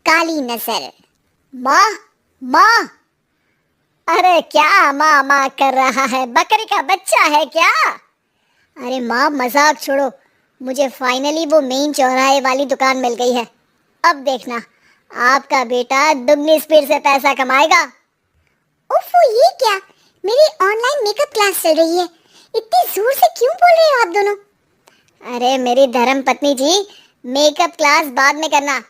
काली नजर। माँ, माँ। अरे क्या माँ माँ कर रहा है? बकरी का बच्चा है क्या? अरे माँ, मजाक छोड़ो। मुझे फाइनली वो मेन चौराहे वाली दुकान मिल गई है। अब देखना, आपका बेटा दुगनी स्पीड से पैसा कमाएगा। ओफो, ये क्या? मेरी ऑनलाइन मेकअप क्लास चल रही है। इतनी जोर से क्यों बोल रहे हो आप दोनों? अरे मेरी धर्म पत्नी जी, मेकअप क्लास बाद में करना।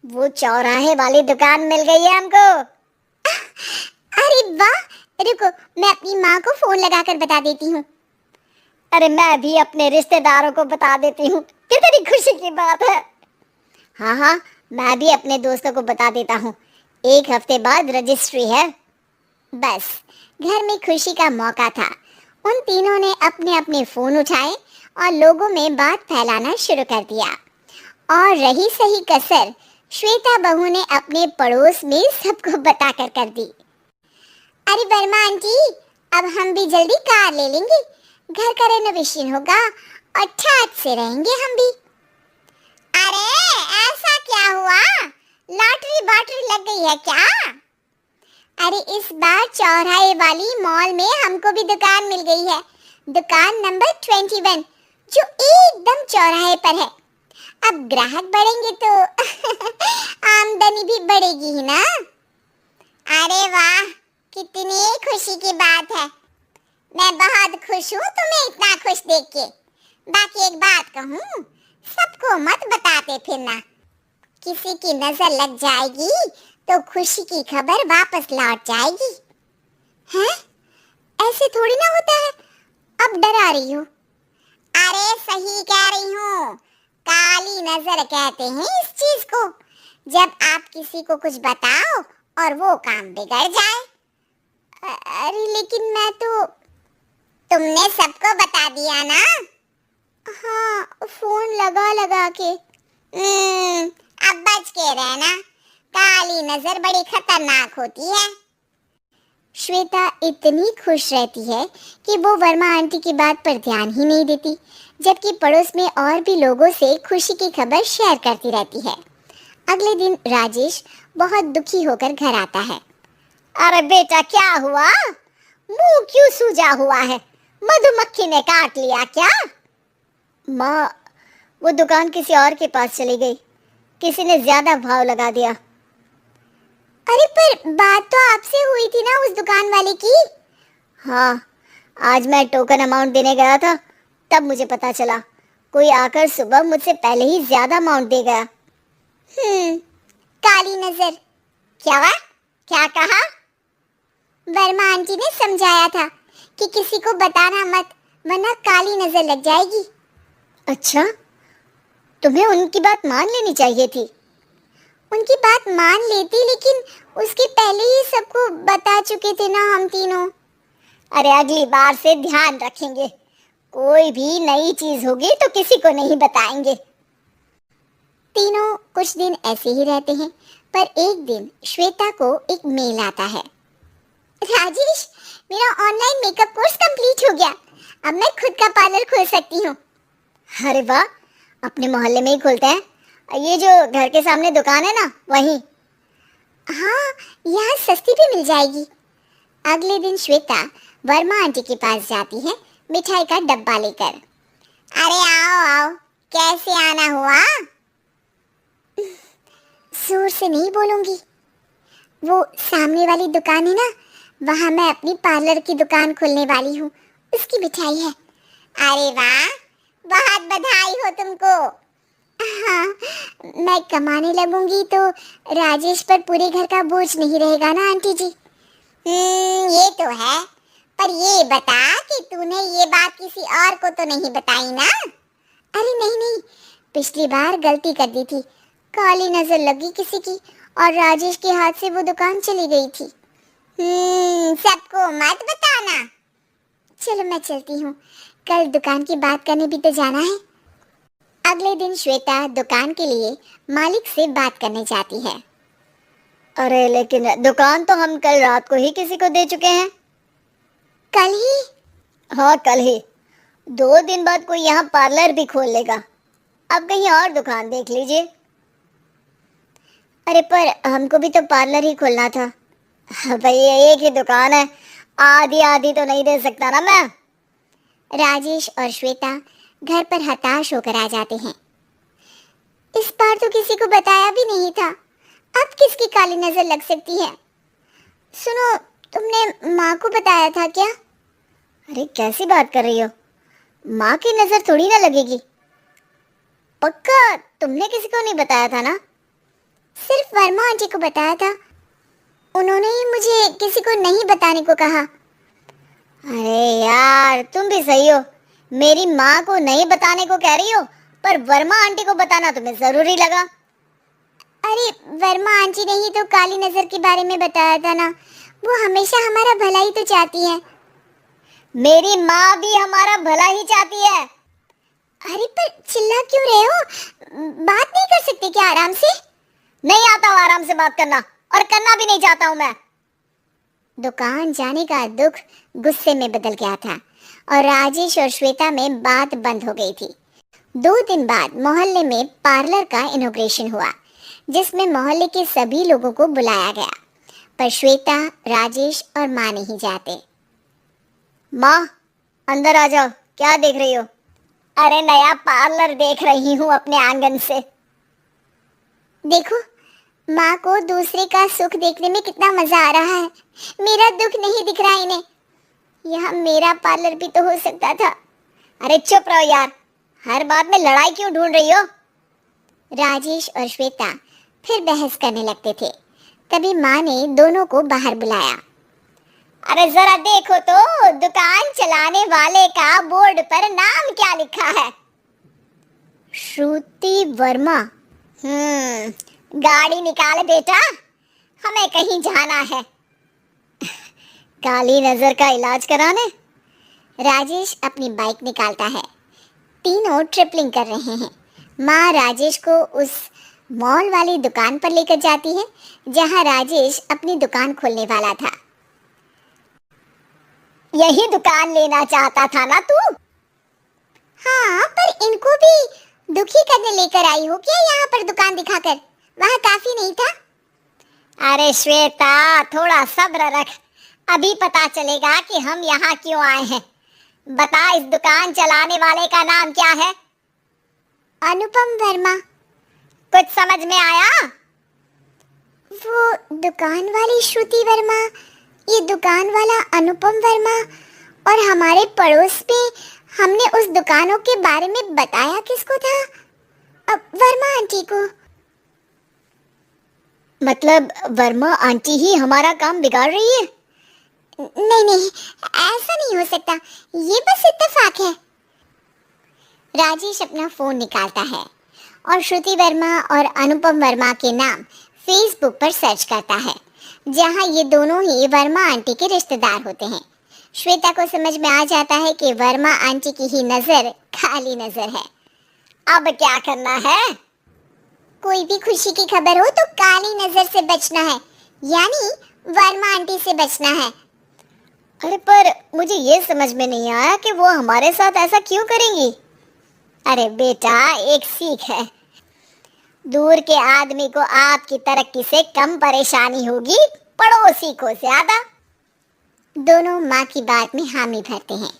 वो चौराहे वाली दुकान मिल गई है हमको। अरे वाह! रुको, मैं अपनी माँ को फोन लगाकर बता देती हूँ। अरे मैं भी अपने रिश्तेदारों को बता देती हूँ। कितनी खुशी की बात है। हाँ हाँ, मैं भी अपने दोस्तों को बता देता हूँ। 1 हफ्ते बाद रजिस्ट्री है। बस, घर में खुशी का मौका था। उन तीनों ने अपने अपने फोन उठाए और लोगों में बात फैलाना शुरू कर दिया। और रही सही कसर, श्वेता बहू ने अपने पड़ोस में सबको बताकर कर दी। अरे वर्मा आंटी, अब हम भी जल्दी कार ले लेंगे। घर का रेनोवेशन होगा और ठाट से रहेंगे हम भी। अरे ऐसा क्या हुआ? लॉटरी बाटरी लग गई है क्या? अरे इस बार चौराहे वाली मॉल में हमको भी दुकान मिल गई है। दुकान नंबर 21, जो एकदम चौराहे पर है। अब ग्राहक बढ़ेंगे तो आमदनी भी बढ़ेगी ही ना। अरे वाह, कितनी खुशी की बात है। मैं बहुत खुश हूँ तुम्हें इतना खुश देख के। बाकी एक बात कहूँ, सबको मत बताते फिरना। किसी की नजर लग जाएगी तो खुशी की खबर वापस लौट जाएगी। हैं? ऐसे थोड़ी ना होता है। अब डरा रही हो। अरे सही कह रही हूँ, काली नजर कहते हैं इस चीज को। जब आप किसी को कुछ बताओ और वो काम बिगड़ जाए। अरे लेकिन मैं तो। तुमने सबको बता दिया ना? हाँ, फोन लगा लगा के। अब बच के रहना, काली नजर बड़ी खतरनाक होती है। श्वेता इतनी खुश रहती है कि वो वर्मा आंटी की बात पर ध्यान ही नहीं देती, जबकि पड़ोस में और भी लोगों से खुशी की खबर शेयर करती रहती है। अगले दिन राजेश बहुत दुखी होकर घर आता है। अरे बेटा, क्या हुआ? मुंह क्यों सूजा हुआ है? मधुमक्खी ने काट लिया क्या? माँ, वो दुकान किसी और के पास चली गई। किसी ने ज्यादा भाव लगा दिया। अरे पर बात तो आपसे हुई थी ना उस दुकान वाले की। हाँ, आज मैं टोकन अमाउंट देने गया था, तब मुझे पता चला। कोई आकर सुबह मुझसे पहले ही ज्यादा अमाउंट दे गया। काली नजर। क्या कहा? वर्मा आंटी ने समझाया था कि किसी को बताना मत, वरना काली नजर लग जाएगी। अच्छा, तुम्हें उनकी बात मान लेनी चाहिए थी। उनकी बात मान लेती, लेकिन उसके पहले ही सबको बता चुके थे ना हम तीनों। अरे अगली बार से ध्यान रखेंगे। कोई भी नई चीज होगी तो किसी को नहीं बताएंगे। तीनों कुछ दिन ऐसे ही रहते हैं, पर एक दिन श्वेता को एक मेल आता है। राजेश, मेरा ऑनलाइन मेकअप कोर्स कंप्लीट हो गया। अब मैं खुद का पार्लर खोल सकती हूँ। अरे वाह, अपने मोहल्ले में ही खोलते हैं। ये जो घर के सामने दुकान है ना, वहीं। हाँ, यहाँ सस्ती भी मिल जाएगी। अगले दिन श्वेता वर्मा आंटी के पास जाती है मिठाई का डब्बा लेकर। अरे आओ आओ, कैसे आना हुआ? जोर से नहीं बोलूंगी। वो सामने वाली दुकान है ना, वहाँ मैं अपनी पार्लर की दुकान खोलने वाली हूँ, उसकी मिठाई है। अरे वाह, बहुत बधाई हो तुमको। हाँ, मैं कमाने लगूंगी तो राजेश पर पूरे घर का बोझ नहीं रहेगा ना आंटी जी। ये तो है, पर ये बता कि तूने ये बात किसी और को तो नहीं बताई ना? अरे नहीं नहीं, पिछली बार गलती कर दी थी। काली नजर लगी किसी की और राजेश के हाथ से वो दुकान चली गई थी। सबको मत बताना। चलो मैं चलती हूँ, कल दुकान की बात करने भी तो जाना है। अगले दिन श्वेता दुकान के लिए मालिक से बात करने जाती है। अरे लेकिन दुकान तो हम कल रात को ही किसी को दे चुके हैं। कल ही? हाँ, कल ही। 2 दिन बाद कोई यहाँ पार्लर भी खोल लेगा। अब कहीं और दुकान देख लीजिए। अरे पर हमको भी तो पार्लर ही खोलना था। भैया एक ही दुकान है, आधी आधी तो नहीं दे सकता ना मैं। राजेश और श्वेता घर पर हताश होकर आ जाते हैं। इस बार तो किसी को बताया भी नहीं था, अब किसकी काली नजर लग सकती है। सुनो, तुमने माँ को बताया था क्या? अरे कैसी बात कर रही हो, माँ की नजर थोड़ी ना लगेगी। पक्का तुमने किसी को नहीं बताया था ना? सिर्फ वर्मा आंटी को बताया था, उन्होंने ही मुझे किसी को नहीं बताने को कहा। अरे यार तुम भी सही हो, मेरी माँ को नहीं बताने को कह रही हो, पर वर्मा आंटी को बताना तुम्हें जरूरी लगा। अरे वर्मा आंटी ने ही तो काली नजर के बारे में बताया था ना, वो हमेशा हमारा भला ही तो चाहती है। मेरी माँ भी हमारा भला ही चाहती है। अरे पर चिल्ला क्यों रहे हो, बात नहीं कर सकते क्या आराम से? नहीं आता हूँ आराम से बात करना, और करना भी नहीं चाहता हूँ मैं। दुकान जाने का दुख गुस्से में बदल गया था और राजेश और श्वेता में बात बंद हो गई थी। 2 दिन बाद मोहल्ले में पार्लर का इनॉग्रेशन हुआ, जिसमें मोहल्ले के सभी लोगों को बुलाया गया, पर श्वेता, राजेश और माँ नहीं जाते। माँ अंदर आ जाओ, क्या देख रही हो? अरे नया पार्लर देख रही हूँ अपने आंगन से। देखो, माँ को दूसरे का सुख देखने में कितना मजा आ रहा है, मेरा दुख नहीं दिख रहा इन्हें। यह मेरा पार्लर भी तो हो सकता था। अरे चुप रहो यार, हर बात में लड़ाई क्यों ढूंढ रही हो? राजेश और श्वेता फिर बहस करने लगते थे। तभी माँ ने दोनों को बाहर बुलाया। अरे जरा देखो तो, दुकान चलाने वाले का बोर्ड पर नाम क्या लिखा है? श्रुति वर्मा। गाड़ी निकाल बेटा, हमें कहीं जाना है। काली नजर का इलाज कराने? राजेश अपनी बाइक निकालता है। तीनों ट्रिपलिंग कर रहे हैं। माँ राजेश को उस मॉल वाली दुकान पर लेकर जाती है जहाँ राजेश अपनी दुकान खोलने वाला था। यही दुकान लेना चाहता था ना तू? हाँ, पर इनको भी दुखी करने लेकर आई हो क्या यहाँ पर दुकान दिखाकर? वहाँ काफी नहीं था? अरे श्वेता थोड़ा सब्र रख, अभी पता चलेगा कि हम यहाँ क्यों आए हैं। बता, इस दुकान चलाने वाले का नाम क्या है? अनुपम वर्मा। कुछ समझ में आया? वो दुकान वाली श्रुति वर्मा, ये दुकान वाला अनुपम वर्मा, और हमारे पड़ोस में हमने उस दुकानों के बारे में बताया किसको था? अब वर्मा आंटी को। मतलब वर्मा आंटी ही हमारा काम बिगाड़ रही है? नहीं नहीं, ऐसा नहीं हो सकता, ये बस इत्तेफाक है। राजेश अपना फोन निकालता है और श्रुति वर्मा और अनुपम वर्मा के नाम फेसबुक पर सर्च करता है, जहां ये दोनों ही वर्मा आंटी के रिश्तेदार होते हैं। श्वेता को समझ में आ जाता है कि वर्मा आंटी की ही नजर खाली नजर है। अब क्या करना है? कोई भी खुशी की खबर हो तो काली नजर से बचना है, यानी वर्मा आंटी से बचना है। अरे पर मुझे ये समझ में नहीं आया कि वो हमारे साथ ऐसा क्यों करेंगी? अरे बेटा, एक सीख है, दूर के आदमी को आपकी तरक्की से कम परेशानी होगी पड़ोसी को ज्यादा। दोनों माँ की बात में हामी भरते हैं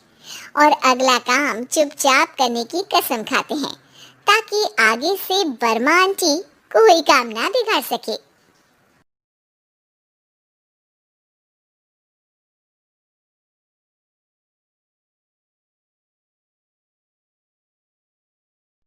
और अगला काम चुपचाप करने की कसम खाते हैं, ताकि आगे से वर्मा आंटी कोई काम ना बिगाड़ सके।